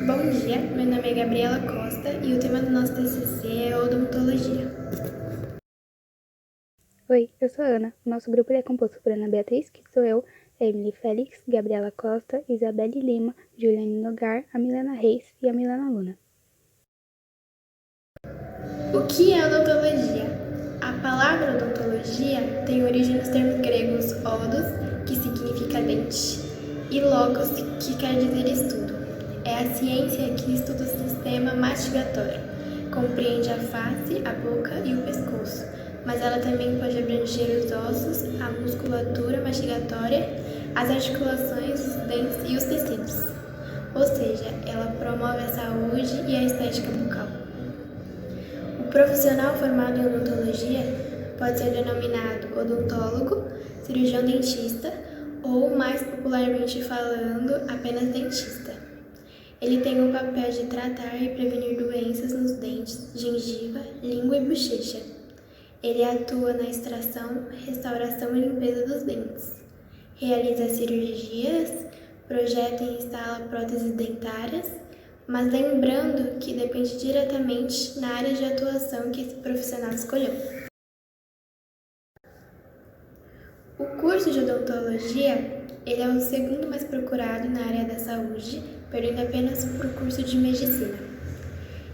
Bom dia, meu nome é Gabriela Costa e o tema do nosso TCC é odontologia. Oi, eu sou a Ana. O nosso grupo é composto por Ana Beatriz, que sou eu, Emily Félix, Gabriela Costa, Isabelle Lima, Juliane Nogar, a Milena Reis e a Milena Luna. O que é odontologia? A palavra odontologia tem origem nos termos gregos odos, que significa dente, e logos, que quer dizer estudo. É a ciência que estuda o sistema mastigatório. Compreende a face, a boca e o pescoço, mas ela também pode abranger os ossos, a musculatura mastigatória, as articulações, os dentes e os tecidos. Ou seja, ela promove a saúde e a estética bucal. O profissional formado em odontologia pode ser denominado odontólogo, cirurgião dentista ou, mais popularmente falando, apenas dentista. Ele tem o papel de tratar e prevenir doenças nos dentes, gengiva, língua e bochecha. Ele atua na extração, restauração e limpeza dos dentes. Realiza cirurgias, projeta e instala próteses dentárias, mas lembrando que depende diretamente na área de atuação que esse profissional escolheu. O curso de odontologia, ele é o segundo mais procurado na área da saúde, perdendo apenas para o curso de medicina.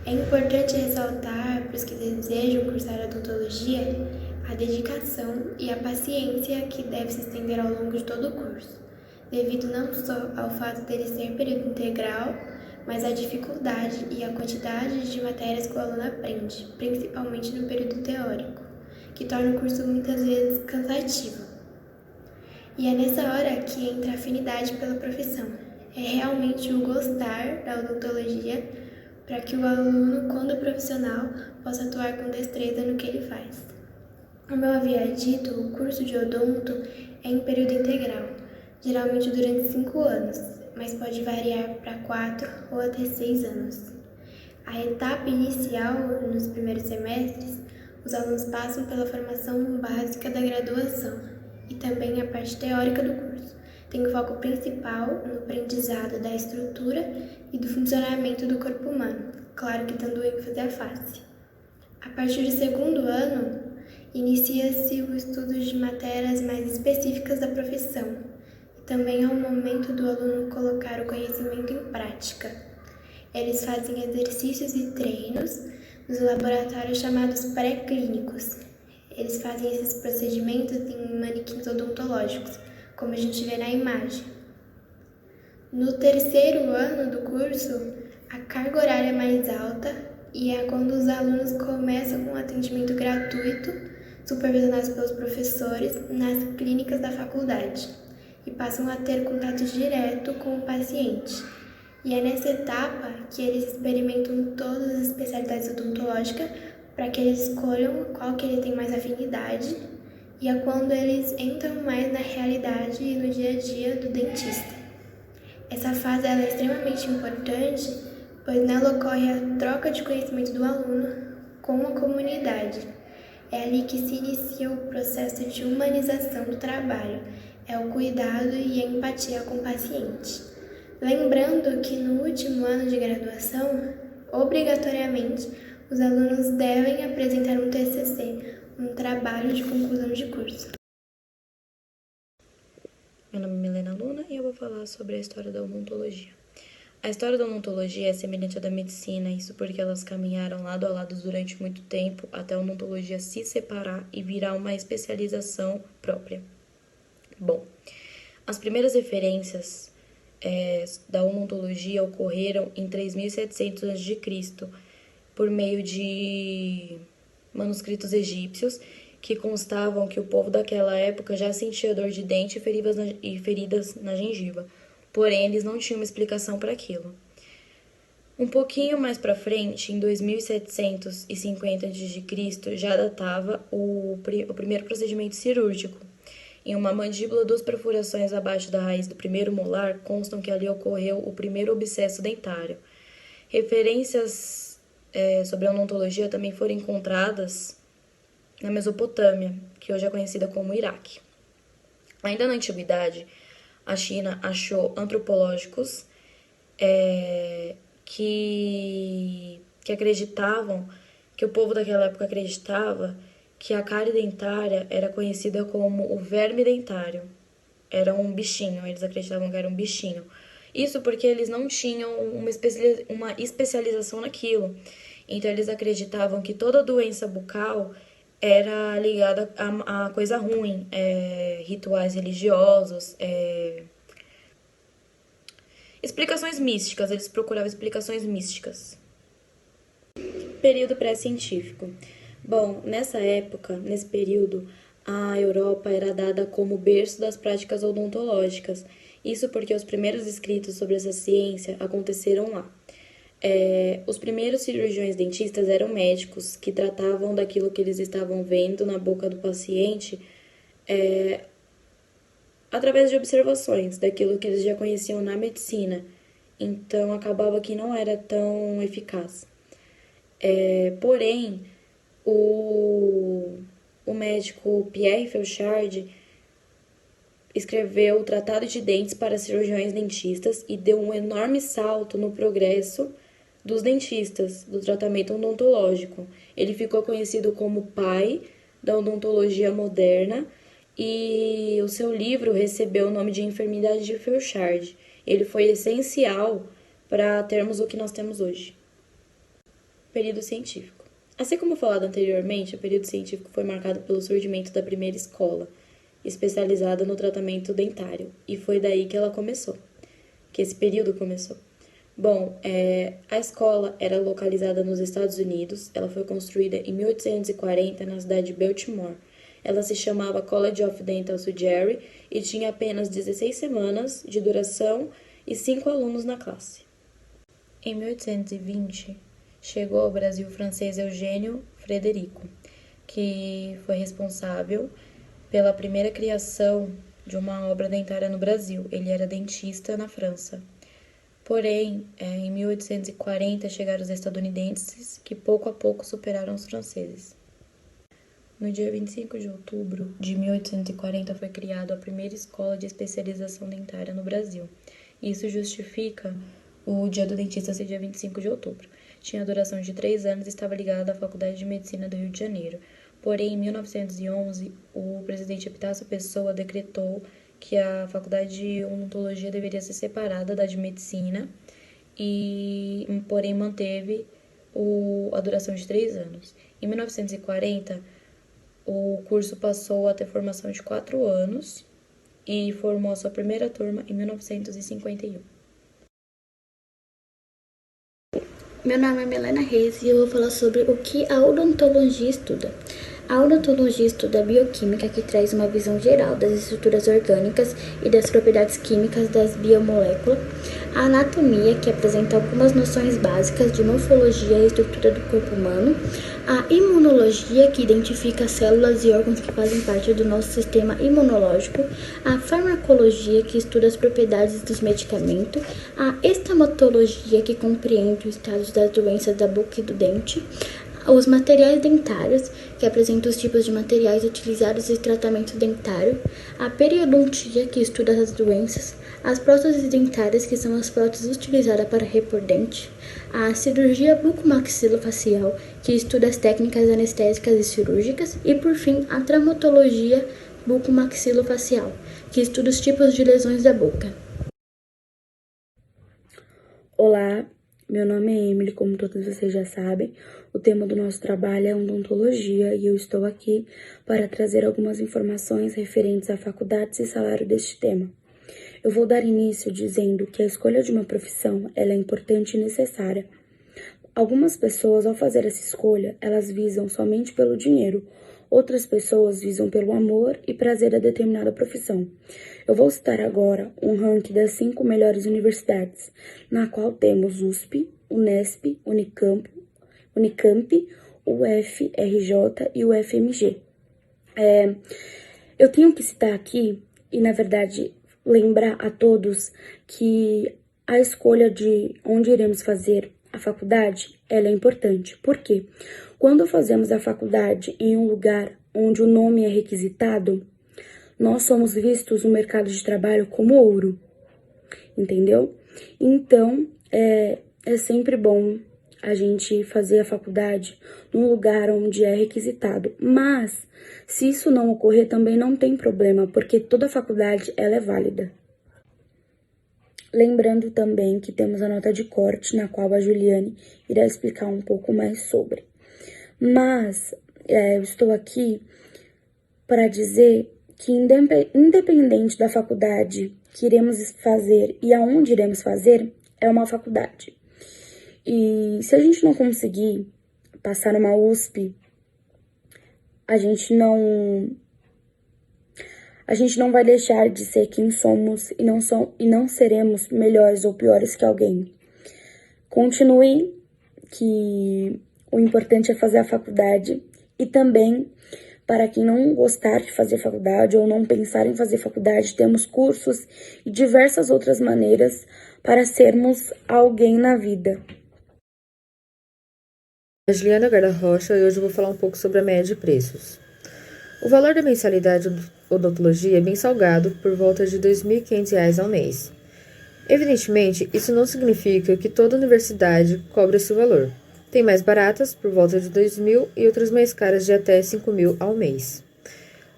É importante ressaltar para os que desejam cursar odontologia a dedicação e a paciência que deve se estender ao longo de todo o curso, devido não só ao fato dele ser período integral, mas à dificuldade e à quantidade de matérias que o aluno aprende, principalmente no período teórico, que torna o curso muitas vezes cansativo. E é nessa hora que entra a afinidade pela profissão. É realmente o gostar da odontologia para que o aluno, quando profissional, possa atuar com destreza no que ele faz. Como eu havia dito, o curso de odonto é em período integral, geralmente durante 5 anos, mas pode variar para 4 ou até 6 anos. A etapa inicial, nos primeiros semestres, os alunos passam pela formação básica da graduação e também a parte teórica do curso. Tem o foco principal no aprendizado da estrutura e do funcionamento do corpo humano, claro que dando ênfase à face. A partir do segundo ano, inicia-se o estudo de matérias mais específicas da profissão e também é o momento do aluno colocar o conhecimento em prática. Eles fazem exercícios e treinos nos laboratórios chamados pré-clínicos. Eles fazem esses procedimentos em manequins odontológicos, como a gente vê na imagem. No terceiro ano do curso, a carga horária é mais alta e é quando os alunos começam com um atendimento gratuito, supervisionados pelos professores, nas clínicas da faculdade e passam a ter contato direto com o paciente. E é nessa etapa que eles experimentam todas as especialidades odontológicas para que eles escolham qual que ele tem mais afinidade e é quando eles entram mais na realidade e no dia a dia do dentista. Essa fase é extremamente importante, pois nela ocorre a troca de conhecimento do aluno com a comunidade. É ali que se inicia o processo de humanização do trabalho, é o cuidado e a empatia com o paciente. Lembrando que no último ano de graduação, obrigatoriamente, os alunos devem apresentar um TCC, um trabalho de conclusão de curso. Meu nome é Milena Luna e eu vou falar sobre a história da odontologia. A história da odontologia é semelhante à da medicina, isso porque elas caminharam lado a lado durante muito tempo até a odontologia se separar e virar uma especialização própria. Bom, as primeiras referências da odontologia ocorreram em 3700 a.C., por meio de manuscritos egípcios que constavam que o povo daquela época já sentia dor de dente e feridas na gengiva, porém eles não tinham uma explicação para aquilo. Um pouquinho mais para frente, em 2750 a.C., já datava o primeiro procedimento cirúrgico. Em uma mandíbula, 2 perfurações abaixo da raiz do primeiro molar constam que ali ocorreu o primeiro abscesso dentário. Referências sobre a odontologia também foram encontradas na Mesopotâmia, que hoje é conhecida como Iraque. Ainda na Antiguidade, a China achou antropológicos que acreditavam, que o povo daquela época acreditava que a cárie dentária era conhecida como o verme dentário. Era um bichinho, eles acreditavam que era um bichinho. Isso porque eles não tinham uma especialização naquilo. Então, eles acreditavam que toda doença bucal era ligada a coisa ruim, rituais religiosos, explicações místicas. Eles procuravam explicações místicas. Período pré-científico. Bom, nessa época, nesse período, a Europa era dada como berço das práticas odontológicas. Isso porque os primeiros escritos sobre essa ciência aconteceram lá. Os primeiros cirurgiões dentistas eram médicos que tratavam daquilo que eles estavam vendo na boca do paciente através de observações daquilo que eles já conheciam na medicina. Então, acabava que não era tão eficaz. Porém, o médico Pierre Feuchard escreveu o Tratado de Dentes para Cirurgiões Dentistas e deu um enorme salto no progresso dos dentistas, do tratamento odontológico. Ele ficou conhecido como pai da odontologia moderna e o seu livro recebeu o nome de Enfermidade de Feuchard. Ele foi essencial para termos o que nós temos hoje. Período científico. Assim como falado anteriormente, o período científico foi marcado pelo surgimento da primeira escola, especializada no tratamento dentário, e foi daí que ela começou, que esse período começou. Bom, a escola era localizada nos Estados Unidos, ela foi construída em 1840 na cidade de Baltimore. Ela se chamava College of Dental Surgery e tinha apenas 16 semanas de duração e 5 alunos na classe. Em 1820, chegou ao Brasil o francês Eugênio Frederico, que foi responsável pela primeira criação de uma obra dentária no Brasil. Ele era dentista na França. Porém, em 1840 chegaram os estadunidenses, que pouco a pouco superaram os franceses. No dia 25 de outubro de 1840 foi criada a primeira escola de especialização dentária no Brasil. Isso justifica o dia do dentista ser dia 25 de outubro. Tinha duração de 3 anos e estava ligada à Faculdade de Medicina do Rio de Janeiro. Porém, em 1911, o presidente Epitácio Pessoa decretou que a Faculdade de Odontologia deveria ser separada da de Medicina, porém manteve a duração de 3 anos. Em 1940, o curso passou a ter formação de 4 anos e formou a sua primeira turma em 1951. Meu nome é Milena Reis e eu vou falar sobre o que a odontologia estuda. A odontologia estuda a bioquímica, que traz uma visão geral das estruturas orgânicas e das propriedades químicas das biomoléculas. A anatomia, que apresenta algumas noções básicas de morfologia e estrutura do corpo humano. A imunologia, que identifica células e órgãos que fazem parte do nosso sistema imunológico. A farmacologia, que estuda as propriedades dos medicamentos. A estomatologia, que compreende os estados das doenças da boca e do dente. Os materiais dentários, que apresentam os tipos de materiais utilizados em tratamento dentário. A periodontia, que estuda as doenças. As próteses dentárias, que são as próteses utilizadas para repor dente. A cirurgia bucomaxilofacial, que estuda as técnicas anestésicas e cirúrgicas. E, por fim, a traumatologia bucomaxilofacial, que estuda os tipos de lesões da boca. Olá, meu nome é Emily, como todos vocês já sabem. O tema do nosso trabalho é odontologia e eu estou aqui para trazer algumas informações referentes a faculdades e salário deste tema. Eu vou dar início dizendo que a escolha de uma profissão ela é importante e necessária. Algumas pessoas, ao fazer essa escolha, elas visam somente pelo dinheiro. Outras pessoas visam pelo amor e prazer a determinada profissão. Eu vou citar agora um ranking das 5 melhores universidades, na qual temos USP, Unesp, Unicamp, UFRJ e UFMG. Eu tenho que citar aqui, e na verdade lembrar a todos que a escolha de onde iremos fazer a faculdade, ela é importante. Por quê? Quando fazemos a faculdade em um lugar onde o nome é requisitado, nós somos vistos no mercado de trabalho como ouro, entendeu? Então, é sempre bom a gente fazer a faculdade num lugar onde é requisitado. Mas, se isso não ocorrer, também não tem problema, porque toda faculdade ela é válida. Lembrando também que temos a nota de corte, na qual a Juliane irá explicar um pouco mais sobre. Mas, eu estou aqui para dizer que, independente da faculdade que iremos fazer e aonde iremos fazer, é uma faculdade. E se a gente não conseguir passar numa USP, a gente não vai deixar de ser quem somos e não seremos melhores ou piores que alguém. Continue, que o importante é fazer a faculdade, e também, para quem não gostar de fazer faculdade ou não pensar em fazer faculdade, temos cursos e diversas outras maneiras para sermos alguém na vida. A Juliana Garda Rocha, e hoje eu vou falar um pouco sobre a média de preços. O valor da mensalidade de odontologia é bem salgado, por volta de R$ 2.500 ao mês. Evidentemente, isso não significa que toda universidade cobra esse valor. Tem mais baratas, por volta de R$ 2.000, e outras mais caras de até R$ 5.000 ao mês.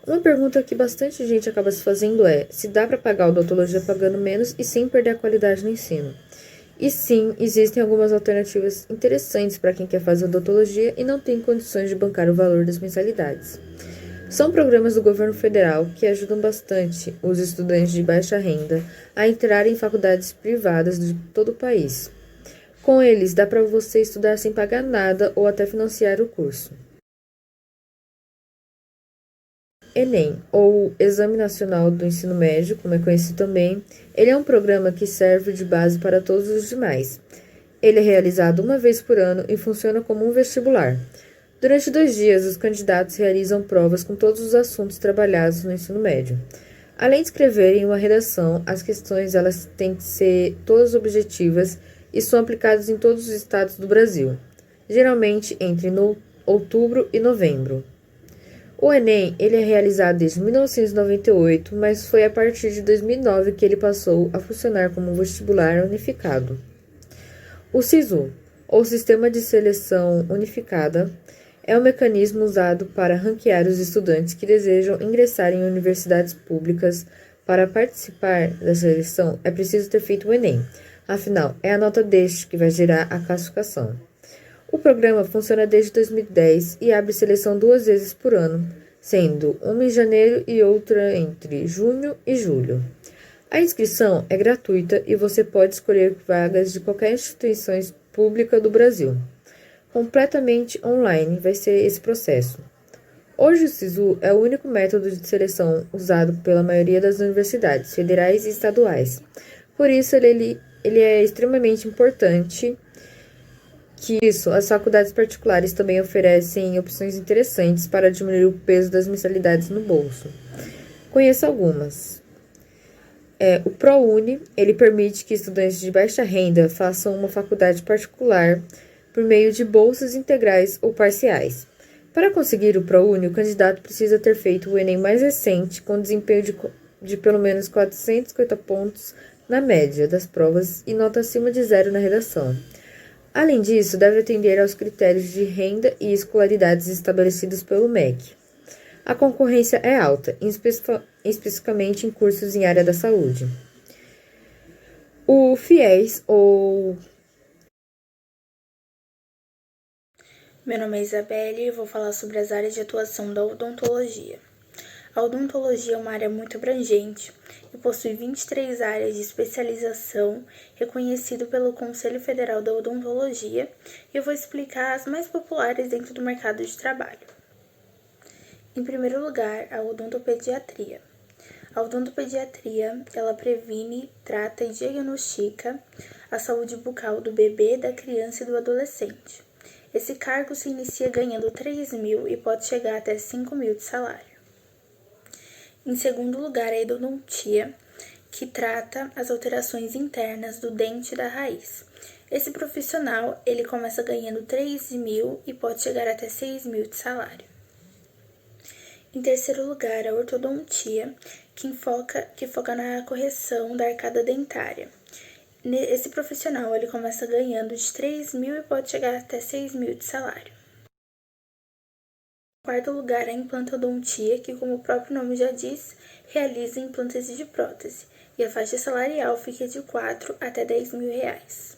Uma pergunta que bastante gente acaba se fazendo é se dá para pagar a odontologia pagando menos e sem perder a qualidade no ensino. E sim, existem algumas alternativas interessantes para quem quer fazer odontologia e não tem condições de bancar o valor das mensalidades. São programas do governo federal que ajudam bastante os estudantes de baixa renda a entrar em faculdades privadas de todo o país. Com eles, dá para você estudar sem pagar nada ou até financiar o curso. Enem, ou Exame Nacional do Ensino Médio, como é conhecido também, ele é um programa que serve de base para todos os demais. Ele é realizado uma vez por ano e funciona como um vestibular. Durante 2 dias, os candidatos realizam provas com todos os assuntos trabalhados no ensino médio. Além de escreverem uma redação, as questões elas têm que ser todas objetivas e são aplicadas em todos os estados do Brasil, geralmente entre outubro e novembro. O Enem ele é realizado desde 1998, mas foi a partir de 2009 que ele passou a funcionar como um vestibular unificado. O SISU, ou Sistema de Seleção Unificada, é um mecanismo usado para ranquear os estudantes que desejam ingressar em universidades públicas. Para participar da seleção, é preciso ter feito o Enem. Afinal, é a nota deste que vai gerar a classificação. O programa funciona desde 2010 e abre seleção 2 vezes por ano, sendo uma em janeiro e outra entre junho e julho. A inscrição é gratuita e você pode escolher vagas de qualquer instituição pública do Brasil. Completamente online vai ser esse processo. Hoje o SISU é o único método de seleção usado pela maioria das universidades federais e estaduais. Por isso ele é extremamente importante. Que isso, as faculdades particulares também oferecem opções interessantes para diminuir o peso das mensalidades no bolso. Conheço algumas. O ProUni, ele permite que estudantes de baixa renda façam uma faculdade particular por meio de bolsas integrais ou parciais. Para conseguir o ProUni, o candidato precisa ter feito o Enem mais recente, com desempenho de pelo menos 450 pontos na média das provas e nota acima de 0 na redação. Além disso, deve atender aos critérios de renda e escolaridades estabelecidos pelo MEC. A concorrência é alta, especificamente em cursos em área da saúde. O FIES, ou... Meu nome é Isabelle e vou falar sobre as áreas de atuação da odontologia. A odontologia é uma área muito abrangente e possui 23 áreas de especialização reconhecido pelo Conselho Federal da Odontologia, e eu vou explicar as mais populares dentro do mercado de trabalho. Em primeiro lugar, a odontopediatria. A odontopediatria, ela previne, trata e diagnostica a saúde bucal do bebê, da criança e do adolescente. Esse cargo se inicia ganhando 3.000 e pode chegar até 5.000 de salário. Em segundo lugar, a endodontia, que trata as alterações internas do dente e da raiz. Esse profissional, ele começa ganhando 3.000 e pode chegar até 6.000 de salário. Em terceiro lugar, a ortodontia, que foca na correção da arcada dentária. Esse profissional ele começa ganhando de 3.000 e pode chegar até 6.000 de salário. Em quarto lugar, a implantodontia, que como o próprio nome já diz, realiza implantes de prótese, e a faixa salarial fica de 4 até 10.000 reais.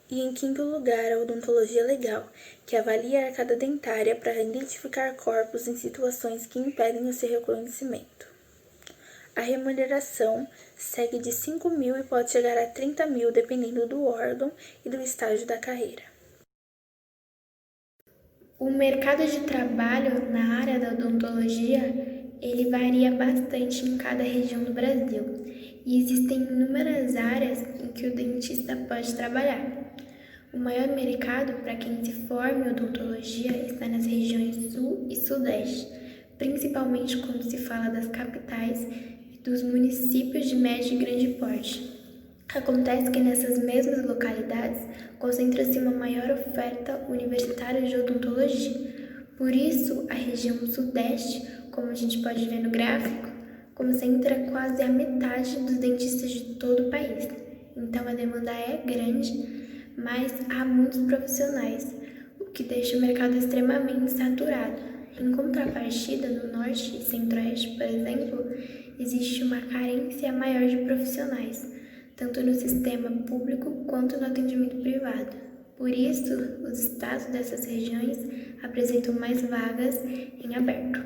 E em quinto lugar, a odontologia legal, que avalia a arcada dentária para identificar corpos em situações que impedem o seu reconhecimento. A remuneração segue de 5.000 e pode chegar a 30.000, dependendo do órgão e do estágio da carreira. O mercado de trabalho na área da odontologia, ele varia bastante em cada região do Brasil e existem inúmeras áreas em que o dentista pode trabalhar. O maior mercado para quem se forma em odontologia está nas regiões Sul e Sudeste, principalmente quando se fala das capitais e dos municípios de médio e grande porte. Acontece que nessas mesmas localidades concentra-se uma maior oferta universitária de odontologia. Por isso, a região Sudeste, como a gente pode ver no gráfico, concentra quase a metade dos dentistas de todo o país. Então, a demanda é grande, mas há muitos profissionais, o que deixa o mercado extremamente saturado. Em contrapartida, no Norte e Centro-Oeste, por exemplo, existe uma carência maior de profissionais, tanto no sistema público quanto no atendimento privado. Por isso, os estados dessas regiões apresentam mais vagas em aberto.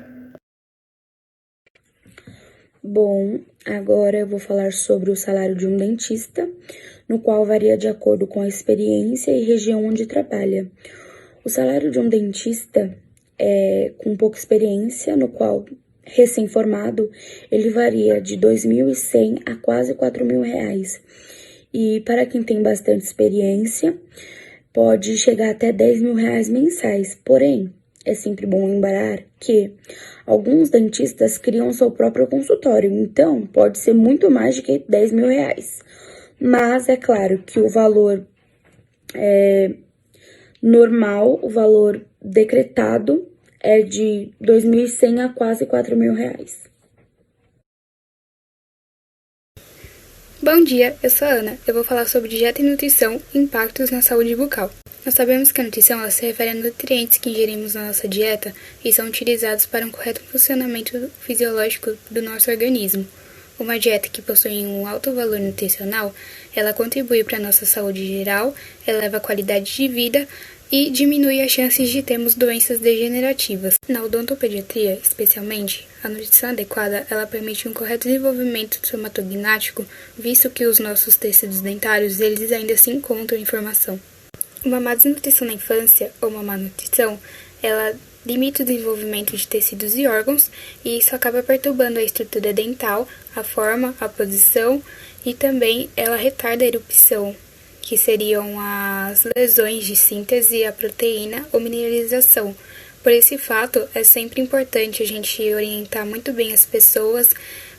Bom, agora eu vou falar sobre o salário de um dentista, no qual varia de acordo com a experiência e região onde trabalha. O salário de um dentista com pouca experiência, no qual recém-formado, ele varia de 2.100 a quase 4.000 reais. E para quem tem bastante experiência, pode chegar até 10.000 reais mensais. Porém, é sempre bom lembrar que alguns dentistas criam seu próprio consultório, então pode ser muito mais de que 10.000 reais. Mas é claro que o valor normal, o valor decretado, é de 2.100 a quase 4.000 reais. Bom dia, eu sou a Ana. Eu vou falar sobre dieta e nutrição e impactos na saúde bucal. Nós sabemos que a nutrição ela se refere a nutrientes que ingerimos na nossa dieta e são utilizados para um correto funcionamento fisiológico do nosso organismo. Uma dieta que possui um alto valor nutricional, ela contribui para a nossa saúde geral, eleva a qualidade de vida e diminui as chances de termos doenças degenerativas. Na odontopediatria, especialmente, a nutrição adequada ela permite um correto desenvolvimento somatognático, visto que os nossos tecidos dentários eles ainda se encontram em formação. Uma má desnutrição na infância, ou uma má nutrição, ela limita o desenvolvimento de tecidos e órgãos, e isso acaba perturbando a estrutura dental, a forma, a posição, e também ela retarda a erupção, que seriam as lesões de síntese, a proteína ou mineralização. Por esse fato, é sempre importante a gente orientar muito bem as pessoas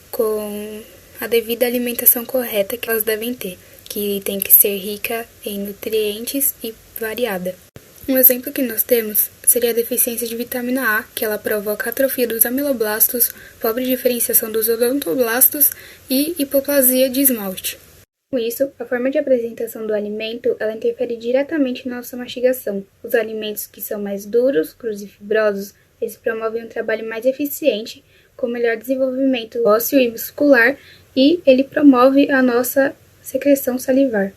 com a devida alimentação correta que elas devem ter, que tem que ser rica em nutrientes e variada. Um exemplo que nós temos seria a deficiência de vitamina A, que ela provoca atrofia dos amiloblastos, pobre diferenciação dos odontoblastos e hipoplasia de esmalte. Com isso, a forma de apresentação do alimento ela interfere diretamente na nossa mastigação. Os alimentos que são mais duros, crus e fibrosos, eles promovem um trabalho mais eficiente, com melhor desenvolvimento ósseo e muscular, e ele promove a nossa secreção salivar.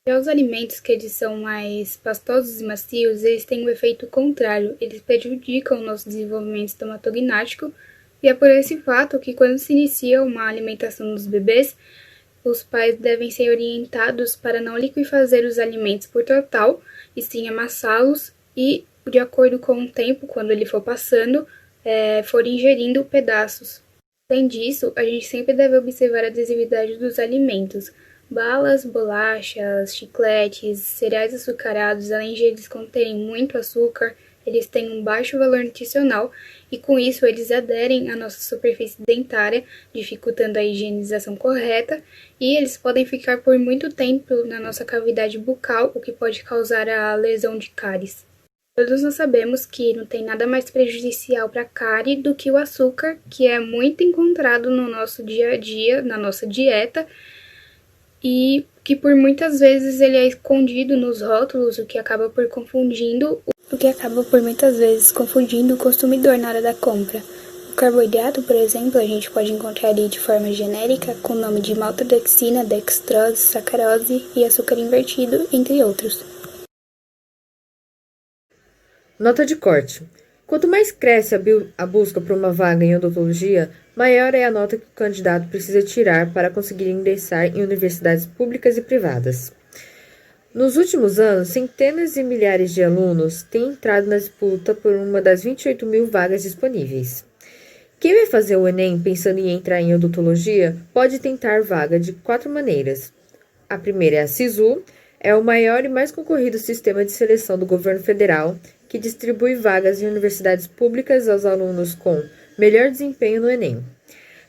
Já os alimentos que eles são mais pastosos e macios, eles têm um efeito contrário, eles prejudicam o nosso desenvolvimento estomatognático, e é por esse fato que quando se inicia uma alimentação dos bebês, os pais devem ser orientados para não liquefazer os alimentos por total, e sim amassá-los e, de acordo com o tempo, quando ele for passando, for ingerindo pedaços. Além disso, a gente sempre deve observar a adesividade dos alimentos. Balas, bolachas, chicletes, cereais açucarados, além de eles conterem muito açúcar, eles têm um baixo valor nutricional e com isso eles aderem à nossa superfície dentária, dificultando a higienização correta, e eles podem ficar por muito tempo na nossa cavidade bucal, o que pode causar a lesão de cáries. Todos nós sabemos que não tem nada mais prejudicial para a cárie do que o açúcar, que é muito encontrado no nosso dia a dia, na nossa dieta, e que por muitas vezes ele é escondido nos rótulos, o que acaba por muitas vezes confundindo o consumidor na hora da compra. O carboidrato, por exemplo, a gente pode encontrar ali de forma genérica com o nome de maltodextrina, dextrose, sacarose e açúcar invertido, entre outros. Nota de corte. Quanto mais cresce a busca por uma vaga em odontologia, maior é a nota que o candidato precisa tirar para conseguir ingressar em universidades públicas e privadas. Nos últimos anos, centenas e milhares de alunos têm entrado na disputa por uma das 28 mil vagas disponíveis. Quem vai fazer o Enem pensando em entrar em odontologia pode tentar vaga de 4 maneiras. A primeira é a SISU, é o maior e mais concorrido sistema de seleção do governo federal, que distribui vagas em universidades públicas aos alunos com melhor desempenho no Enem.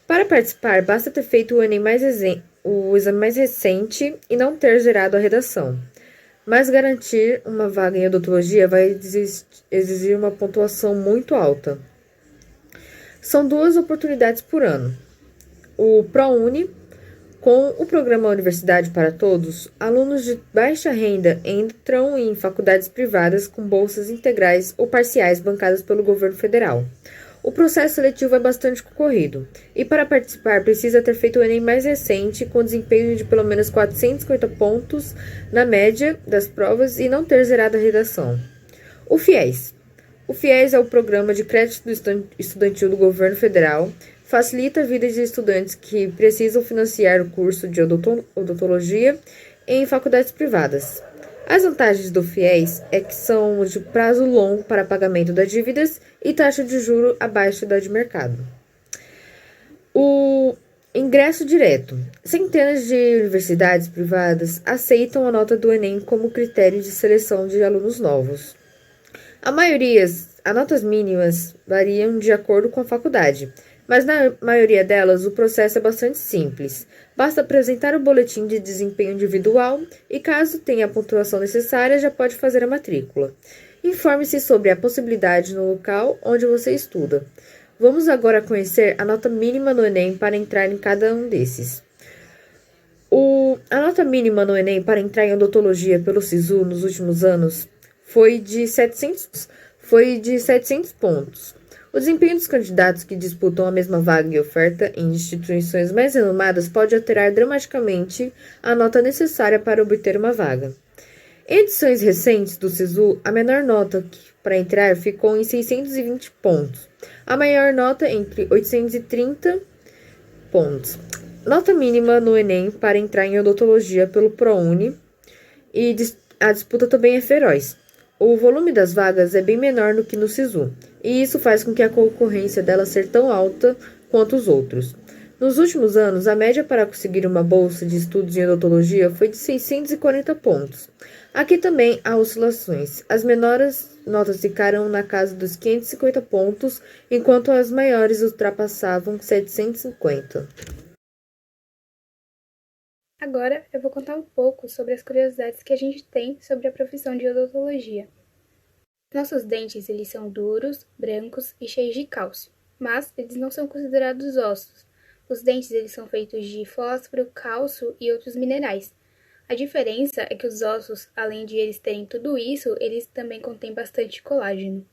Para participar, basta ter feito o exame mais recente e não ter zerado a redação. Mas garantir uma vaga em odontologia vai exigir uma pontuação muito alta. São 2 oportunidades por ano. O ProUni, com o programa Universidade para Todos, alunos de baixa renda entram em faculdades privadas com bolsas integrais ou parciais bancadas pelo governo federal. O processo seletivo é bastante concorrido, e para participar precisa ter feito o Enem mais recente, com desempenho de pelo menos 450 pontos na média das provas e não ter zerado a redação. O FIES. O FIES é o Programa de Crédito Estudantil do Governo Federal, facilita a vida de estudantes que precisam financiar o curso de odontologia em faculdades privadas. As vantagens do FIES é que são de prazo longo para pagamento das dívidas e taxa de juro abaixo da de mercado. O ingresso direto. Centenas de universidades privadas aceitam a nota do Enem como critério de seleção de alunos novos. As notas mínimas variam de acordo com a faculdade, mas na maioria delas o processo é bastante simples. Basta apresentar o boletim de desempenho individual e, caso tenha a pontuação necessária, já pode fazer a matrícula. Informe-se sobre a possibilidade no local onde você estuda. Vamos agora conhecer a nota mínima no Enem para entrar em cada um desses. A nota mínima no Enem para entrar em odontologia pelo SISU nos últimos anos foi de 700 pontos. O desempenho dos candidatos que disputam a mesma vaga e oferta em instituições mais renomadas pode alterar dramaticamente a nota necessária para obter uma vaga. Em edições recentes do SISU, a menor nota para entrar ficou em 620 pontos, a maior nota entre 830 pontos. Nota mínima no Enem para entrar em odontologia pelo ProUni, e a disputa também é feroz. O volume das vagas é bem menor do que no SISU, e isso faz com que a concorrência dela seja tão alta quanto os outros. Nos últimos anos, a média para conseguir uma bolsa de estudos em odontologia foi de 640 pontos. Aqui também há oscilações. As menores notas ficaram na casa dos 550 pontos, enquanto as maiores ultrapassavam 750. Agora eu vou contar um pouco sobre as curiosidades que a gente tem sobre a profissão de odontologia. Nossos dentes, eles são duros, brancos e cheios de cálcio, mas eles não são considerados ossos. Os dentes, eles são feitos de fósforo, cálcio e outros minerais. A diferença é que os ossos, além de eles terem tudo isso, eles também contêm bastante colágeno.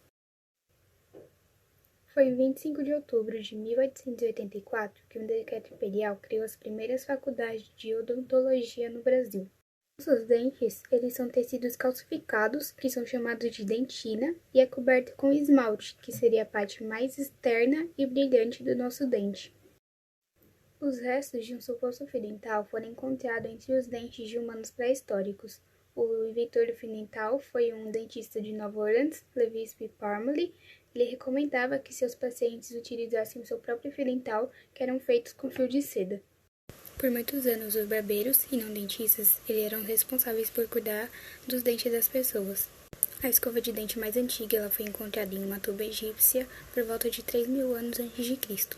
Foi em 25 de outubro de 1884 que um decreto imperial criou as primeiras faculdades de odontologia no Brasil. Nossos dentes, eles são tecidos calcificados, que são chamados de dentina, e é coberto com esmalte, que seria a parte mais externa e brilhante do nosso dente. Os restos de um suposto fio dental foram encontrados entre os dentes de humanos pré-históricos. O inventor do fio dental foi um dentista de Nova Orleans, Lewis P. Parmalee. Ele recomendava que seus pacientes utilizassem o seu próprio fio dental, que eram feitos com fio de seda. Por muitos anos, os barbeiros, e não dentistas, eram responsáveis por cuidar dos dentes das pessoas. A escova de dente mais antiga ela foi encontrada em uma tumba egípcia por volta de 3.000 anos antes de Cristo.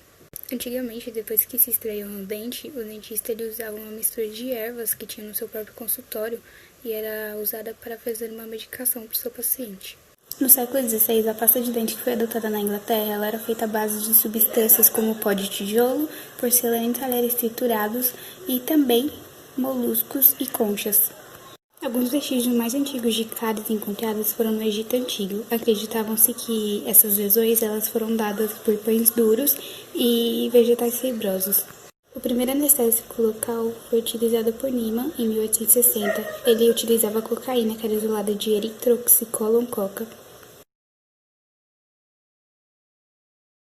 Antigamente, depois que se extraiu um dente, o dentista ele usava uma mistura de ervas que tinha no seu próprio consultório e era usada para fazer uma medicação para o seu paciente. No século XVI, a pasta de dente que foi adotada na Inglaterra ela era feita à base de substâncias como pó de tijolo, porcelana e talheres triturados, e também moluscos e conchas. Alguns vestígios mais antigos de cáries encontrados foram no Egito Antigo. Acreditavam-se que essas lesões elas foram dadas por pães duros e vegetais fibrosos. O primeiro anestésico local foi utilizado por Niemann em 1860. Ele utilizava cocaína, que era isolada de eritroxicolon coca.